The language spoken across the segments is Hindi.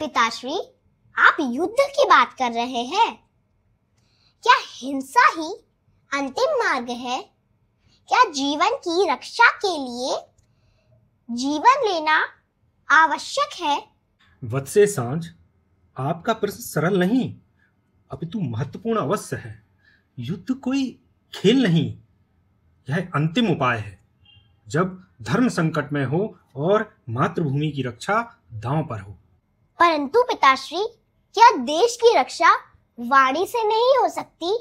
पिताश्री, आप युद्ध की बात कर रहे हैं। क्या हिंसा ही अंतिम मार्ग है? क्या जीवन की रक्षा के लिए जीवन लेना आवश्यक है? वत्से सांझ, आपका प्रश्न सरल नहीं अपितु महत्वपूर्ण अवश्य है। युद्ध कोई खेल नहीं, यह अंतिम उपाय है जब धर्म संकट में हो और मातृभूमि की रक्षा दांव पर हो। परंतु पिताश्री, क्या देश की रक्षा वाणी से नहीं हो सकती?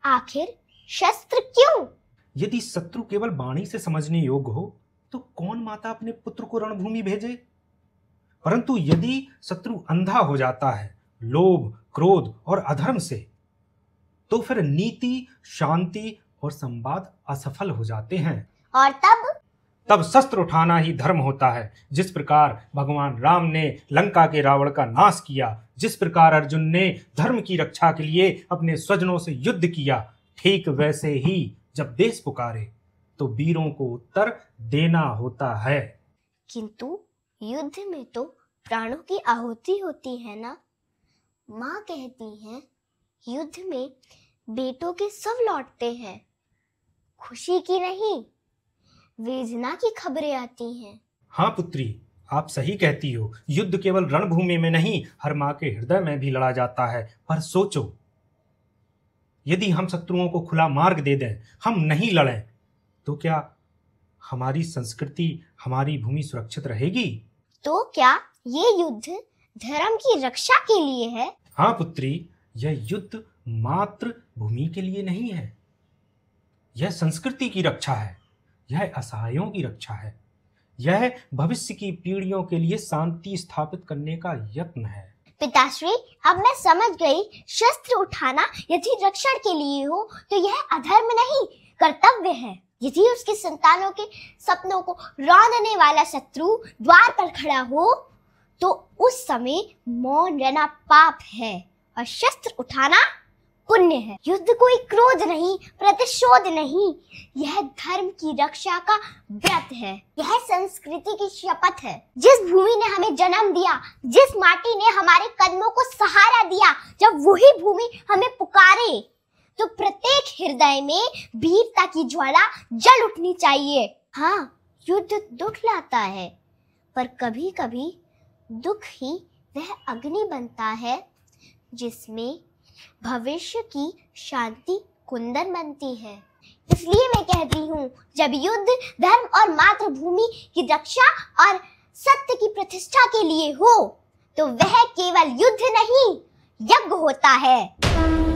आखिर शस्त्र क्यों? यदि शत्रु केवल वाणी से समझने योग्य हो तो कौन माता अपने पुत्र को रणभूमि भेजे? परंतु यदि शत्रु अंधा हो जाता है लोभ, क्रोध और अधर्म से, तो फिर नीति, शांति और संवाद असफल हो जाते हैं। और तब शस्त्र उठाना ही धर्म होता है। जिस प्रकार भगवान राम ने लंका के रावण का नाश किया, जिस प्रकार अर्जुन ने धर्म की रक्षा के लिए अपने स्वजनों से युद्ध किया, ठीक वैसे ही जब देश पुकारे तो वीरों को उत्तर देना होता है। किंतु युद्ध में तो प्राणों की आहुति होती है ना। माँ कहती हैं युद्ध में बेटों के शव लौटते हैं, खुशी की नहीं, वेदना की खबरें आती हैं। हाँ पुत्री, आप सही कहती हो। युद्ध केवल रणभूमि में नहीं, हर माँ के हृदय में भी लड़ा जाता है। पर सोचो, यदि हम शत्रुओं को खुला मार्ग दे दें, हम नहीं लड़ें, तो क्या हमारी संस्कृति, हमारी भूमि सुरक्षित रहेगी? तो क्या ये युद्ध धर्म की रक्षा के लिए है? हाँ पुत्री, यह युद्ध मात्र भूमि के लिए नहीं है, यह संस्कृति की रक्षा है, यह असहायों की रक्षा है, यह भविष्य की पीढ़ियों के लिए शांति स्थापित करने का यत्न है। पिताश्री, अब मैं समझ गई। शस्त्र उठाना यदि रक्षण के लिए हो तो यह अधर्म नहीं, कर्तव्य है। यदि उसकी संतानों के सपनों को रौंदने वाला शत्रु द्वार पर खड़ा हो तो उस समय मौन रहना पाप है और शस्त्र उठाना पुण्य है। युद्ध कोई क्रोध नहीं, प्रतिशोध नहीं, यह धर्म की रक्षा का व्रत है, यह संस्कृति की शपथ है। जिस भूमि ने हमें जन्म दिया, जिस माटी ने हमारे कदमों को सहारा दिया, जब वही भूमि हमें पुकारे तो प्रत्येक हृदय में वीरता की ज्वाला जल उठनी चाहिए। हाँ, युद्ध दुख लाता है, पर कभी कभी दुख ही वह अग्नि बनता है जिसमें भविष्य की शांति कुंदन बनती है। इसलिए मैं कहती हूँ, जब युद्ध धर्म और मातृभूमि की रक्षा और सत्य की प्रतिष्ठा के लिए हो तो वह केवल युद्ध नहीं, यज्ञ होता है।